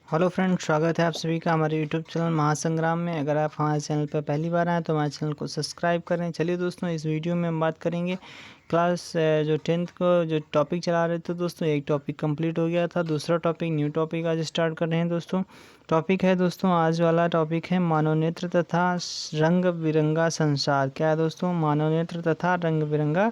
Hello friend, स्वागत है आप सभी का हमारे यूट्यूब चैनल महासंग्राम में। अगर आप हमारे चैनल पर पहली बार आए तो हमारे चैनल को सब्सक्राइब करें। चलिए दोस्तों, इस वीडियो में हम बात करेंगे क्लास जो 10th को जो टॉपिक चला रहे थे दोस्तों, एक टॉपिक कंप्लीट हो गया था, दूसरा टॉपिक न्यू टॉपिक आज स्टार्ट कर रहे हैं दोस्तों। टॉपिक है दोस्तों, आज वाला टॉपिक है मानव नेत्र तथा रंग बिरंगा संसार। क्या है दोस्तों? मानव नेत्र तथा रंग बिरंगा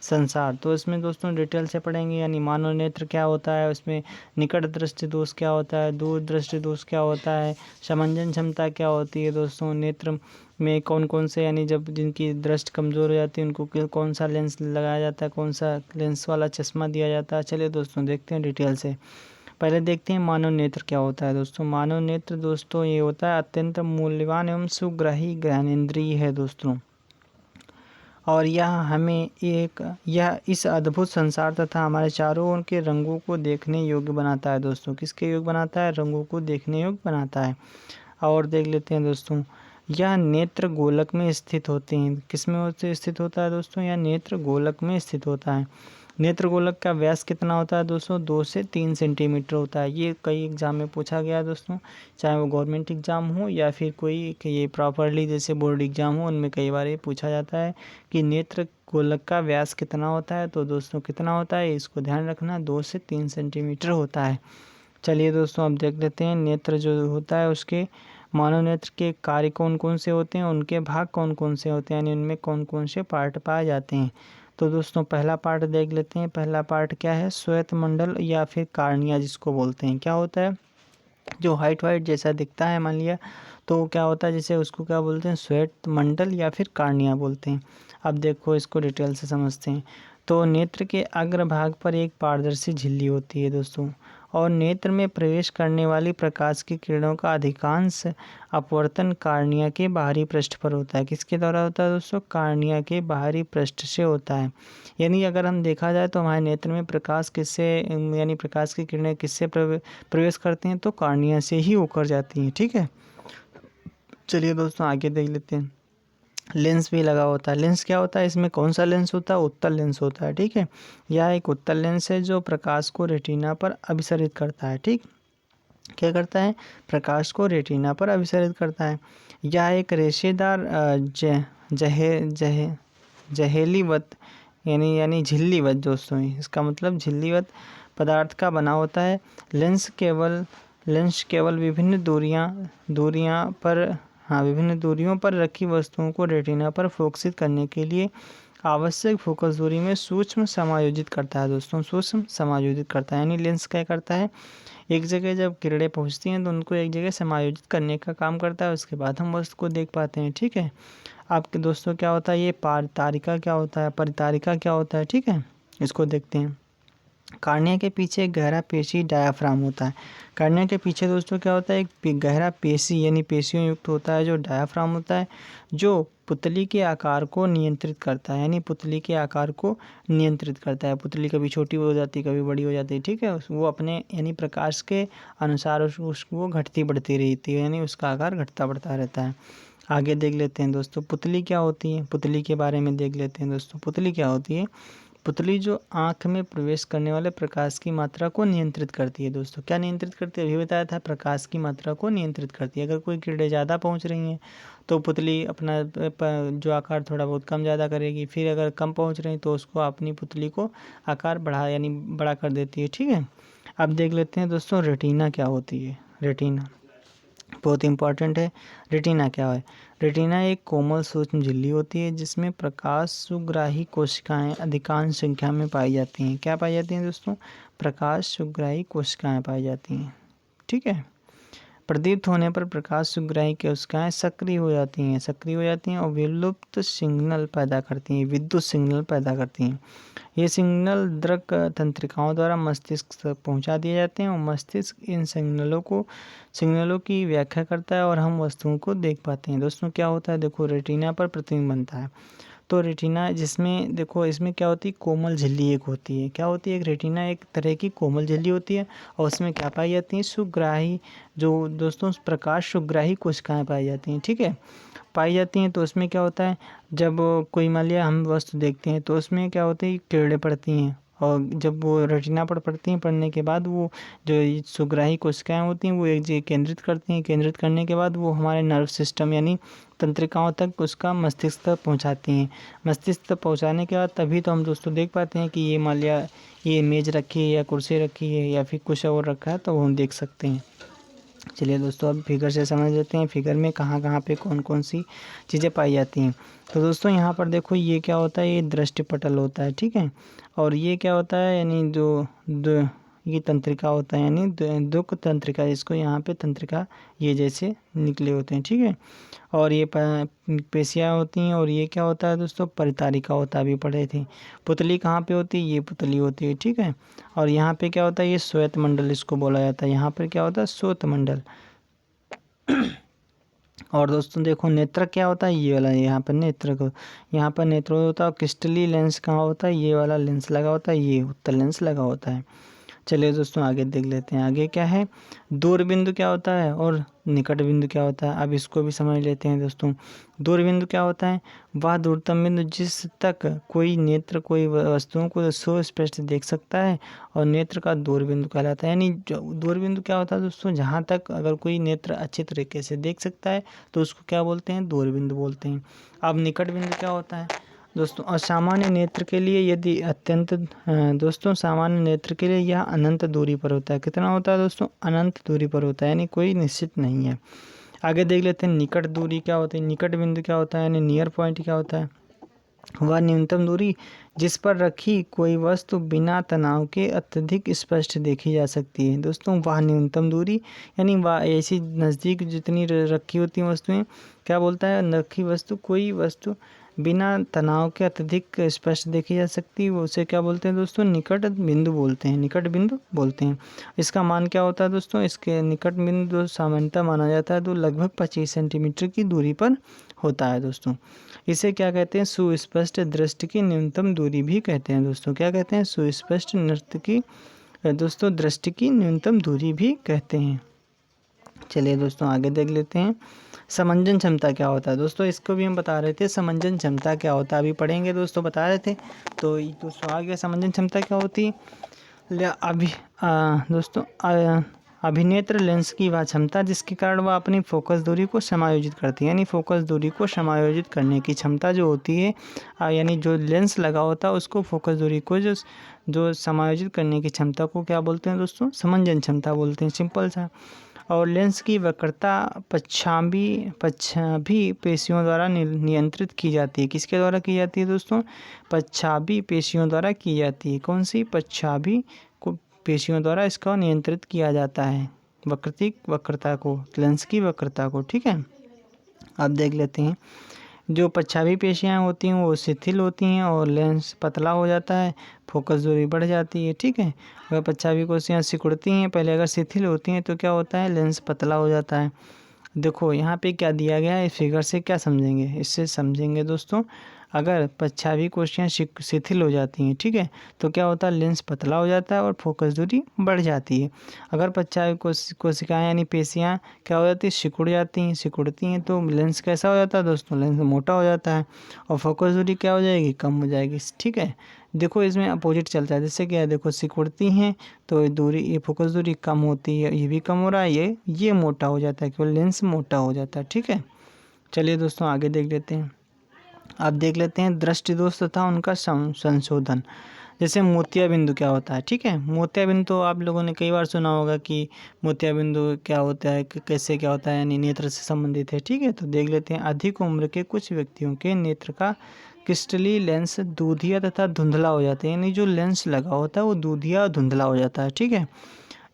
संसार। तो इसमें दोस्तों डिटेल से पढ़ेंगे, यानी मानव नेत्र क्या होता है, उसमें निकट दृष्टि दोष क्या होता है, दूर दृष्टि दोष क्या होता है, समंजन क्षमता क्या होती है दोस्तों, नेत्र में कौन कौन से, यानी जब जिनकी दृष्टि कमज़ोर हो जाती है उनको कौन सा लेंस लगाया जाता है, कौन सा लेंस वाला चश्मा दिया जाता है। चलिए दोस्तों देखते हैं डिटेल से। पहले देखते हैं मानव नेत्र क्या होता है दोस्तों। मानव नेत्र दोस्तों ये होता है अत्यंत मूल्यवान एवं सुग्राही ज्ञानेंद्रिय है दोस्तों, और यह इस अद्भुत संसार तथा हमारे चारों ओर के रंगों को देखने योग्य बनाता है दोस्तों। किसके योग्य बनाता है? रंगों को देखने योग्य बनाता है। और देख लेते हैं दोस्तों, यह नेत्र गोलक में स्थित होते हैं। किस में स्थित होता है दोस्तों? यह नेत्र गोलक में स्थित होता है। नेत्र गोलक का व्यास कितना होता है दोस्तों? 2 से 3 सेंटीमीटर होता है। ये कई एग्जाम में पूछा गया है दोस्तों, चाहे वो गवर्नमेंट एग्जाम हो या फिर कोई ये प्रॉपरली जैसे बोर्ड एग्जाम हो, उनमें कई बार ये पूछा जाता है कि नेत्र गोलक का व्यास कितना होता है। तो दोस्तों कितना होता है इसको ध्यान रखना, 2 से 3 सेंटीमीटर होता है। चलिए दोस्तों अब देख लेते हैं नेत्र जो होता है उसके, मानव नेत्र के कार्य कौन कौन से होते हैं, उनके भाग कौन कौन से होते हैं, यानी उनमें कौन कौन से पार्ट पाए जाते हैं। तो दोस्तों पहला पार्ट देख लेते हैं। पहला पार्ट क्या है? श्वेत मंडल या फिर कार्निया जिसको बोलते हैं। क्या होता है? जो वाइट जैसा दिखता है मान लिया, तो क्या होता है, जैसे उसको क्या बोलते हैं? श्वेत मंडल या फिर कार्निया बोलते हैं। अब देखो इसको डिटेल से समझते हैं। तो नेत्र के अग्रभाग पर एक पारदर्शी झिल्ली होती है दोस्तों, और नेत्र में प्रवेश करने वाली प्रकाश की किरणों का अधिकांश अपवर्तन कार्निया के बाहरी पृष्ठ पर होता है। किसके द्वारा होता है दोस्तों? कार्निया के बाहरी पृष्ठ से होता है। यानी अगर हम देखा जाए तो हमारे नेत्र में प्रकाश किससे, यानी प्रकाश की किरणें किससे प्रवेश करती हैं? तो कार्निया से ही होकर जाती हैं। ठीक है, चलिए दोस्तों आगे देख लेते हैं। लेंस भी लगा होता है। लेंस क्या होता है? इसमें कौन सा लेंस होता है? उत्तल लेंस होता है। ठीक है, यह एक उत्तल लेंस है जो प्रकाश को रेटिना पर अभिसरित करता है। ठीक, क्या करता है? प्रकाश को रेटिना पर अभिसरित करता है। यह एक रेशेदार जहेलीवत यानी झिल्लीवत दोस्तों, इसका मतलब झिल्लीवत पदार्थ का बना होता है। लेंस केवल विभिन्न दूरियों पर रखी वस्तुओं को रेटिना पर फोकसित करने के लिए आवश्यक फोकस दूरी में सूक्ष्म समायोजित करता है दोस्तों। सूक्ष्म समायोजित करता है, यानी लेंस क्या करता है? एक जगह जब किरणें पहुंचती हैं तो उनको एक जगह समायोजित करने का काम करता है, उसके बाद हम वस्तु को देख पाते हैं। ठीक है, आपके दोस्तों क्या होता है? ये पारतारिका क्या होता है? परितारिका क्या होता है? ठीक है, इसको देखते हैं। कार्निया के पीछे एक गहरा पेशी डायाफ्राम होता है। कार्निया के पीछे दोस्तों क्या होता है? एक गहरा पेशी यानी पेशियों युक्त होता है जो डायाफ्राम होता है, जो पुतली के आकार को नियंत्रित करता है। यानी पुतली के आकार को नियंत्रित करता है। पुतली कभी छोटी हो जाती, कभी बड़ी हो जाती है। ठीक है, वो अपने यानी प्रकाश के अनुसार उसको घटती बढ़ती रहती है, यानी उसका आकार घटता बढ़ता रहता है। आगे देख लेते हैं दोस्तों पुतली क्या होती है। पुतली के बारे में देख लेते हैं दोस्तों। पुतली क्या होती है? पुतली जो आँख में प्रवेश करने वाले प्रकाश की मात्रा को नियंत्रित करती है दोस्तों। क्या नियंत्रित करती है? अभी बताया था, प्रकाश की मात्रा को नियंत्रित करती है। अगर कोई किरणें ज़्यादा पहुंच रही हैं तो पुतली अपना जो आकार थोड़ा बहुत कम ज़्यादा करेगी। फिर अगर कम पहुंच रही तो उसको अपनी पुतली को आकार यानी बड़ा कर देती है। ठीक है, अब देख लेते हैं दोस्तों रेटिना क्या होती है। रेटिना बहुत इंपॉर्टेंट है। रेटिना क्या है? रेटिना एक कोमल सूक्ष्म झिल्ली होती है जिसमें प्रकाश सुग्राही कोशिकाएं अधिकांश संख्या में पाई जाती हैं। क्या पाई जाती हैं दोस्तों? प्रकाश सुग्राही कोशिकाएं पाई जाती हैं। ठीक है, प्रदीप्त होने पर प्रकाश सुग्राही कोशिकाएं सक्रिय हो जाती हैं और विलुप्त सिग्नल पैदा करती हैं, विद्युत सिग्नल पैदा करती हैं। ये सिग्नल दृक तंत्रिकाओं द्वारा मस्तिष्क तक पहुंचा दिए जाते हैं और मस्तिष्क इन सिग्नलों की व्याख्या करता है और हम वस्तुओं को देख पाते हैं। दोस्तों क्या होता है? देखो रेटिना पर प्रतिबिंब बनता है। तो रेटिना जिसमें देखो इसमें क्या होती है? कोमल झिल्ली एक होती है। क्या होती है? एक रेटिना एक तरह की कोमल झिल्ली होती है और उसमें क्या पाई जाती है? सुग्राही, जो दोस्तों प्रकाश सुग्राही कोशिकाएं पाई जाती हैं। ठीक है, पाई जाती हैं तो उसमें क्या होता है? जब कोई मान लिया हम वस्तु देखते हैं तो उसमें क्या होती है? किरणें पड़ती हैं और जब वो रेटिना पर पड़ती हैं, पड़ने के बाद वो जो सुग्राही कोशिकाएं होती हैं वो एक जगह केंद्रित करती हैं। केंद्रित करने के बाद वो हमारे नर्व सिस्टम यानी तंत्रिकाओं तक उसका मस्तिष्क तक पहुंचाती हैं। मस्तिष्क तक पहुंचाने के बाद तभी तो हम दोस्तों देख पाते हैं कि ये मान लिया ये मेज़ रखी है या कुर्सी रखी है या फिर कुछ और रखा है, तो वो हम देख सकते हैं। चलिए दोस्तों, अब फिगर से समझ लेते हैं फिगर में कहाँ कहाँ पे कौन कौन सी चीज़ें पाई जाती हैं। तो दोस्तों यहाँ पर देखो ये क्या होता है, ये दृष्टिपटल होता है, ठीक है। और ये क्या होता है, यानी जो ये तंत्रिका होता है, यानी दुख तंत्रिका, इसको यहाँ पे तंत्रिका ये जैसे निकले होते हैं, ठीक है। और ये पेशियाँ होती हैं। और ये क्या होता है दोस्तों, परितारिका होता है, अभी पढ़े थे। पुतली कहाँ पे होती है, ये पुतली होती है, ठीक है। और यहाँ पे क्या होता है, ये श्वेत मंडल इसको बोला जाता है। यहाँ पर क्या होता है, श्वेत मंडल। और दोस्तों देखो नेत्र क्या होता है, ये वाला, यहाँ पर नेत्र को, यहाँ पर नेत्र होता है। क्रिस्टली लेंस कहाँ होता है, ये वाला लेंस लगा होता है, ये उत्तल लेंस लगा होता है। चलिए दोस्तों आगे देख लेते हैं। आगे क्या है, दूर बिंदु क्या होता है और निकट बिंदु क्या होता है। अब इसको भी समझ लेते हैं दोस्तों। दूर बिंदु क्या होता है, वह दूरतम बिंदु जिस तक कोई नेत्र कोई वस्तुओं को सुस्पष्ट देख सकता है, और नेत्र का दूर बिंदु कहलाता है। यानी जो दूर बिंदु क्या होता है दोस्तों, जहाँ तक अगर कोई नेत्र अच्छे तरीके से देख सकता है तो उसको क्या बोलते हैं, दूर बिंदु बोलते हैं। अब निकट बिंदु क्या होता है दोस्तों, और सामान्य नेत्र के लिए यदि अत्यंत दोस्तों सामान्य नेत्र के लिए यह अनंत दूरी पर होता है। कितना होता है दोस्तों, अनंत दूरी पर होता है, यानी कोई निश्चित नहीं है। आगे देख लेते हैं निकट दूरी क्या होती है। निकट बिंदु क्या होता है, यानी नियर पॉइंट क्या होता है, वह न्यूनतम दूरी जिस पर रखी कोई वस्तु बिना तनाव के अत्यधिक स्पष्ट देखी जा सकती है। दोस्तों वह न्यूनतम दूरी यानी वह ऐसी नज़दीक जितनी रखी होती हैं वस्तुएं, क्या बोलता है, रखी वस्तु कोई वस्तु बिना तनाव के अत्यधिक स्पष्ट देखी जा सकती है, वो उसे क्या बोलते हैं दोस्तों, निकट बिंदु बोलते हैं, निकट बिंदु बोलते हैं। इसका मान क्या होता है दोस्तों, इसके निकट बिंदु सामान्यतः माना जाता है तो लगभग 25 सेंटीमीटर की दूरी पर होता है दोस्तों। इसे क्या कहते हैं, सुस्पष्ट दृष्टि की न्यूनतम दूरी भी कहते हैं दोस्तों। क्या कहते हैं, सुस्पष्ट नृत्य की दोस्तों दृष्टि की न्यूनतम दूरी भी कहते हैं। चलिए दोस्तों आगे देख लेते हैं। समंजन क्षमता क्या होता है दोस्तों, इसको भी हम बता रहे थे, समंजन क्षमता क्या होता है अभी पढ़ेंगे दोस्तों, बता रहे थे। तो दोस्तों आ गया समंजन क्षमता क्या होती है। अभी दोस्तों अभिनेत्र लेंस की वह क्षमता जिसके कारण वह अपनी फोकस दूरी को समायोजित करती है। यानी फोकस दूरी को समायोजित करने की क्षमता जो होती है, यानी जो लेंस लगा होता है उसको फोकस दूरी को जो समायोजित करने की क्षमता को क्या बोलते हैं दोस्तों, समंजन क्षमता बोलते हैं, सिंपल सा। और लेंस की वक्रता पश्चाभी पेशियों द्वारा नियंत्रित की जाती है। किसके द्वारा की जाती है दोस्तों, पश्चाभी पेशियों द्वारा की जाती है। कौन सी, पश्चाभी पेशियों द्वारा इसका नियंत्रित किया जाता है, वक्रता को, लेंस की वक्रता को, ठीक है। अब देख लेते हैं, जो पश्चाभी पेशियाँ होती हैं वो शिथिल होती हैं और लेंस पतला हो जाता है, फोकस दूरी बढ़ जाती है, ठीक है। अगर पश्चाभी कोशिकाएं सिकुड़ती हैं पहले, अगर शिथिल होती हैं तो क्या होता है, लेंस पतला हो जाता है। देखो यहाँ पे क्या दिया गया है, इस फिगर से क्या समझेंगे, इससे समझेंगे दोस्तों, अगर पश्चाभी कोशिकाएं शिथिल हो जाती हैं, ठीक है, तो क्या होता है, लेंस पतला हो जाता है और फोकस दूरी बढ़ जाती है। अगर पश्चाभी कोशिकाएं यानी पेशियां क्या हो जाती है, सिकुड़ती हैं तो लेंस कैसा हो जाता है दोस्तों, लेंस मोटा हो जाता है और फोकस दूरी क्या हो जाएगी, कम हो जाएगी, ठीक है। देखो इसमें अपोजिट चलता है, जैसे क्या है, देखो सिकुड़ती हैं तो दूरी, ये फोकस दूरी कम होती है, ये भी कम हो रहा है, ये मोटा हो जाता है, केवल लेंस मोटा हो जाता है, ठीक है। चलिए दोस्तों आगे देख लेते हैं। अब देख लेते हैं दृष्टि दोष तथा उनका संशोधन। जैसे मोतिया बिंदु क्या होता है, ठीक है। मोतिया बिंदु तो आप लोगों ने कई बार सुना होगा कि मोतिया बिंदु क्या होता है, कैसे क्या होता है, यानी नेत्र से संबंधित है, ठीक है। तो देख लेते हैं, अधिक उम्र के कुछ व्यक्तियों के नेत्र का क्रिस्टली लेंस दूधिया तथा धुंधला हो जाता है। यानी जो लेंस लगा होता है वो दूधिया और धुंधला हो जाता है, ठीक है।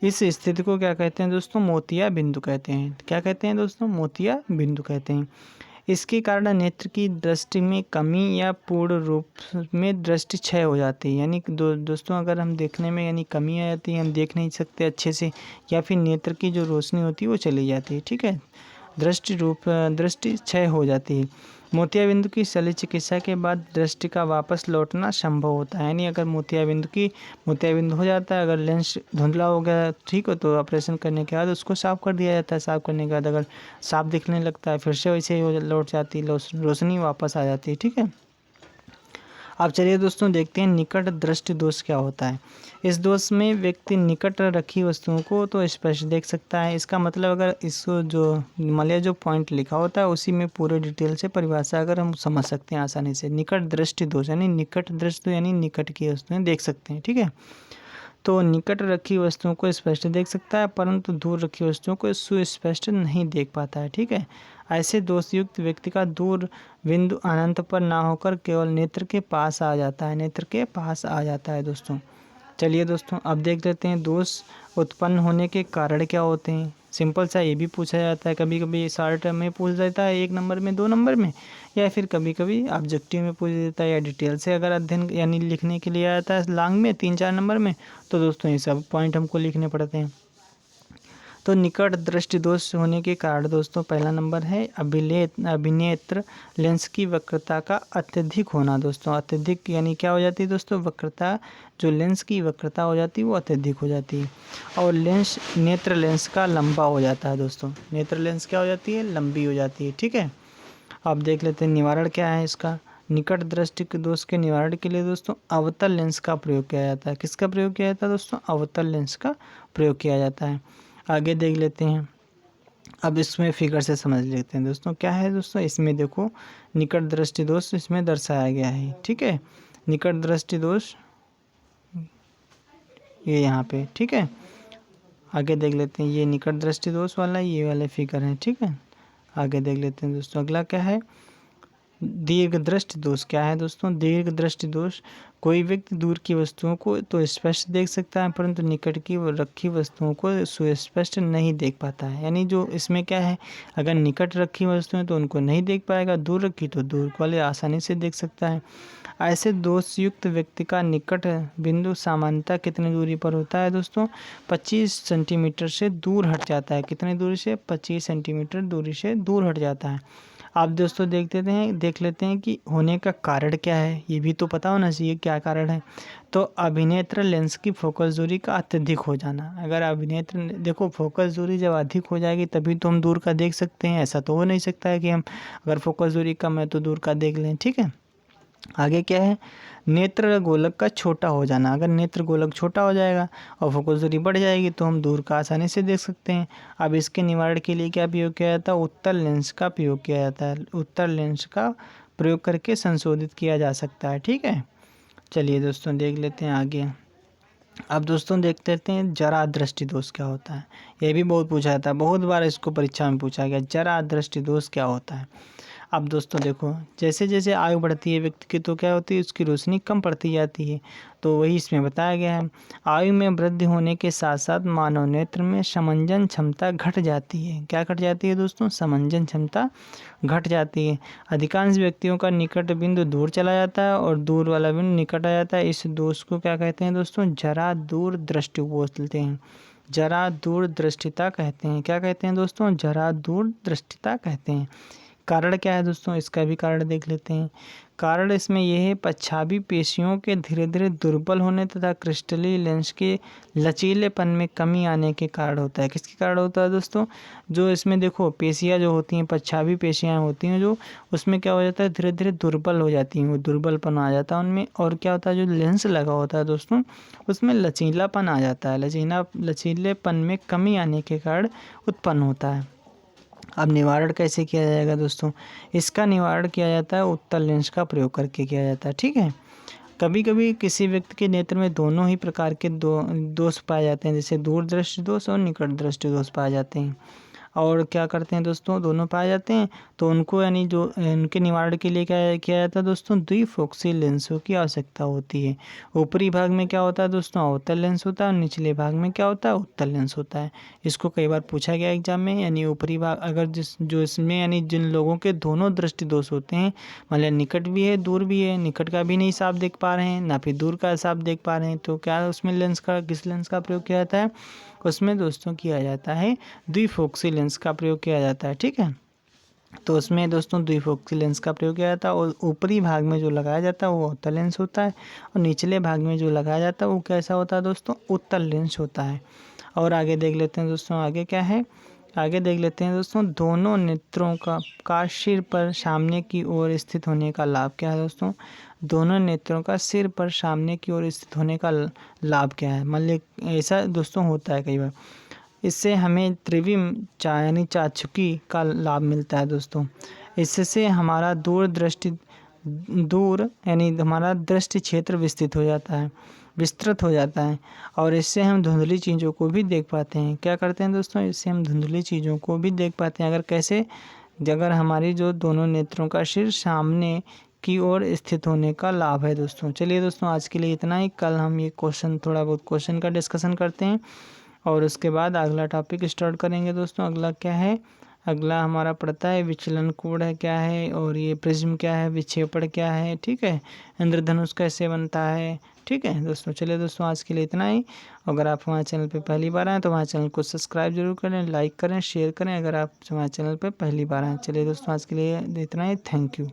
इस स्थिति को क्या कहते हैं दोस्तों, मोतिया बिंदु कहते हैं। क्या कहते हैं दोस्तों, मोतिया बिंदु कहते हैं। इसके कारण नेत्र की दृष्टि में कमी या पूर्ण रूप में दृष्टि क्षय हो जाती है। यानी दोस्तों अगर हम देखने में यानी कमी आ जाती है, हम देख नहीं सकते अच्छे से, या फिर नेत्र की जो रोशनी होती है वो चली जाती है, ठीक है, दृष्टि क्षय हो जाती है। मोतिया बिंदु की शल्य चिकित्सा के बाद दृष्टि का वापस लौटना संभव होता है। यानी अगर मोतिया बिंदु हो जाता है, अगर लेंस धुंधला हो गया, ठीक हो, तो ऑपरेशन करने के बाद उसको साफ कर दिया जाता है। साफ करने के बाद अगर साफ दिखने लगता है फिर से वैसे ही लौट जाती है, रोशनी वापस आ जाती है, ठीक है। अब चलिए दोस्तों देखते हैं निकट दृष्टि दोष क्या होता है। इस दोष में व्यक्ति निकट रखी वस्तुओं को तो स्पष्ट देख सकता है। इसका मतलब अगर इसको जो मान लिया जो पॉइंट लिखा होता है उसी में पूरे डिटेल से परिभाषा अगर हम समझ सकते हैं आसानी से। निकट दृष्टि दोष यानी निकट दृष्टि यानी निकट की वस्तुएं देख सकते हैं, ठीक है। तो निकट रखी वस्तुओं को स्पष्ट देख सकता है परंतु दूर रखी वस्तुओं को सुस्पष्ट नहीं देख पाता है, ठीक है। ऐसे दोषयुक्त व्यक्ति का दूर बिंदु अनंत पर ना होकर केवल नेत्र के पास आ जाता है, नेत्र के पास आ जाता है दोस्तों। चलिए दोस्तों अब देख लेते हैं दोष उत्पन्न होने के कारण क्या होते हैं। सिंपल सा ये भी पूछा जाता है, कभी कभी शॉर्ट में पूछ देता है 1 नंबर में 2 नंबर में, या फिर कभी कभी ऑब्जेक्टिव में पूछ देता है, या डिटेल से अगर अध्ययन यानी लिखने के लिए आता है लॉन्ग में 3-4 नंबर में, तो दोस्तों ये सब पॉइंट हमको लिखने पड़ते हैं। तो निकट दृष्टि दोष होने के कारण दोस्तों पहला नंबर है अभिनेत्र लेंस की वक्रता का अत्यधिक होना। दोस्तों अत्यधिक यानी क्या हो जाती है दोस्तों, वक्रता, जो लेंस की वक्रता हो जाती है वो अत्यधिक हो जाती है। और नेत्र लेंस का लंबा हो जाता है दोस्तों, नेत्र लेंस क्या हो जाती है, लंबी हो जाती है, ठीक है। अब देख लेते हैं निवारण क्या है इसका। निकट दृष्टि के दोष के निवारण के लिए दोस्तों अवतल लेंस का प्रयोग किया जाता है। किसका प्रयोग किया जाता है दोस्तों, अवतल लेंस का प्रयोग किया जाता है। आगे देख लेते हैं, अब इसमें फिगर से समझ लेते हैं दोस्तों क्या है। दोस्तों इसमें देखो निकट दृष्टि दोष इसमें दर्शाया गया है, ठीक है। निकट दृष्टि दोष ये यहाँ पे, ठीक है। आगे देख लेते हैं, ये निकट दृष्टि दोष वाला ये वाले फिगर है, ठीक है। आगे देख लेते हैं दोस्तों अगला क्या है, दीर्घ दृष्टि दोष क्या है दोस्तों। दीर्घ दृष्टि दोष, कोई व्यक्ति दूर की वस्तुओं को तो स्पष्ट देख सकता है परंतु निकट की रखी वस्तुओं को सुस्पष्ट नहीं देख पाता है। यानी जो इसमें क्या है, अगर निकट रखी वस्तुएं तो उनको नहीं देख पाएगा, दूर रखी तो दूर वाले आसानी से देख सकता है। ऐसे दोषयुक्त व्यक्ति का निकट बिंदु सामान्यतः कितनी दूरी पर होता है दोस्तों, 25 सेंटीमीटर से दूर हट जाता है। कितनी दूरी से, 25 सेंटीमीटर दूरी से दूर हट जाता है। आप दोस्तों देख लेते हैं कि होने का कारण क्या है, ये भी तो पता होना चाहिए क्या कारण है। तो अभिनेत्र लेंस की फोकस दूरी का अत्यधिक हो जाना। अगर अभिनेत्र देखो फोकस दूरी जब अधिक हो जाएगी तभी तो हम दूर का देख सकते हैं, ऐसा तो हो नहीं सकता है कि हम अगर फोकस दूरी कम है तो दूर का देख लें, ठीक है। आगे क्या है, नेत्र गोलक का छोटा हो जाना। अगर नेत्र गोलक छोटा हो जाएगा और फोकस दूरी बढ़ जाएगी तो हम दूर का आसानी से देख सकते हैं। अब इसके निवारण के लिए क्या प्रयोग किया जाता है, उत्तल लेंस का प्रयोग किया जाता है। उत्तल लेंस का प्रयोग करके संशोधित किया जा सकता है, ठीक है। चलिए दोस्तों देख लेते हैं आगे। अब दोस्तों देख लेते हैं जरा दृष्टि दोष क्या होता है। यह भी बहुत पूछा जाता है, बहुत बार इसको परीक्षा में पूछा गया, जरा दृष्टि दोष क्या होता है। अब दोस्तों देखो जैसे जैसे आयु बढ़ती है व्यक्ति की तो क्या होती है, उसकी रोशनी कम पड़ती जाती है। तो वही इसमें बताया गया है। आयु में वृद्धि होने के साथ साथ मानव नेत्र में समंजन क्षमता घट जाती है। क्या घट जाती है दोस्तों, समंजन क्षमता घट जाती है। अधिकांश व्यक्तियों का निकट बिंदु दूर चला जाता है और दूर वाला बिंदु निकट आ जाता है। इस दोष को क्या कहते हैं दोस्तों, जरा दूर दृष्टि बोलते हैं, जरा दूर दृष्टिता कहते हैं। क्या कहते हैं दोस्तों, जरा दूर दृष्टिता कहते हैं। कारण क्या है दोस्तों, इसका भी कारण देख लेते हैं। कारण इसमें यह है पश्चाभी पेशियों के धीरे धीरे दुर्बल होने तथा क्रिस्टली लेंस के लचीलेपन में कमी आने के कारण होता है। किसके कारण होता है दोस्तों, जो इसमें देखो पेशियाँ जो होती हैं, पश्चाभी पेशियाँ होती हैं जो, उसमें क्या हो जाता है धीरे धीरे दुर्बल हो जाती हैं, वो दुर्बलपन आ जाता है उनमें। और क्या होता है, जो लेंस लगा होता है दोस्तों उसमें लचीलापन आ जाता है, लचीलेपन में कमी आने के कारण उत्पन्न होता है। अब निवारण कैसे किया जाएगा दोस्तों, इसका निवारण किया जाता है उत्तल लेंस का प्रयोग करके किया जाता है, ठीक है। कभी कभी किसी व्यक्ति के नेत्र में दोनों ही प्रकार के दोष पाए जाते हैं, जैसे दूर दृष्टि दोष और निकट दृष्टि दोष पाए जाते हैं। और क्या करते हैं दोस्तों, दोनों पाए जाते हैं तो उनको यानी जो उनके निवारण के लिए क्या किया जाता है दोस्तों, द्विफोक्सी लेंसों की आवश्यकता होती है। ऊपरी भाग में क्या होता है दोस्तों, अवतल लेंस होता है और निचले भाग में क्या होता है, उत्तल लेंस होता है। इसको कई बार पूछा गया एग्जाम में। यानी ऊपरी भाग अगर जो इसमें यानी जिन लोगों के दोनों दृष्टि दोष होते हैं, मतलब निकट भी है दूर भी है, निकट का भी नहीं साफ देख पा रहे हैं ना फिर दूर का साफ देख पा रहे हैं, तो क्या उसमें किस लेंस का प्रयोग किया जाता है, उसमें दोस्तों किया जाता है द्विफोक्सी लेंस का प्रयोग किया जाता है, ठीक है। तो उसमें दोस्तों द्विफोक्सी लेंस का प्रयोग किया जाता है और ऊपरी भाग में जो लगाया जाता है वो अवतल लेंस होता है और निचले भाग में जो लगाया जाता है वो कैसा होता है दोस्तों, उत्तल लेंस होता है। और आगे देख लेते हैं दोस्तों, आगे क्या है, आगे देख लेते हैं दोस्तों, दोनों नेत्रों का सिर पर सामने की ओर स्थित होने का लाभ क्या है दोस्तों। दोनों नेत्रों का सिर पर सामने की ओर स्थित होने का लाभ क्या है। मान लीजिए ऐसा दोस्तों होता है कई बार, इससे हमें त्रिविम यानी चाक्षुषी का लाभ मिलता है दोस्तों। इससे हमारा दूर यानी हमारा दृष्टि क्षेत्र विस्तृत हो जाता है और इससे हम धुंधली चीज़ों को भी देख पाते हैं। क्या करते हैं दोस्तों, इससे हम धुंधली चीज़ों को भी देख पाते हैं। अगर कैसे, अगर हमारी जो दोनों नेत्रों का सिर सामने की ओर स्थित होने का लाभ है दोस्तों। चलिए दोस्तों, आज के लिए इतना ही। कल हम ये थोड़ा बहुत क्वेश्चन का डिस्कशन करते हैं और उसके बाद अगला टॉपिक स्टार्ट करेंगे दोस्तों। अगला क्या है, अगला हमारा पड़ता है विचलन कोण है क्या है, और ये प्रिज्म क्या है, विक्षेपण क्या है, ठीक है, इंद्रधनुष कैसे बनता है। ठीक है दोस्तों, चलिए दोस्तों, आज के लिए इतना ही। अगर आप हमारे चैनल पे पहली बार आएँ तो हमारे चैनल को सब्सक्राइब जरूर करें, लाइक करें, शेयर करें अगर आप हमारे चैनल पे पहली बार आएँ। चलिए दोस्तों, आज के लिए इतना ही। Thank you.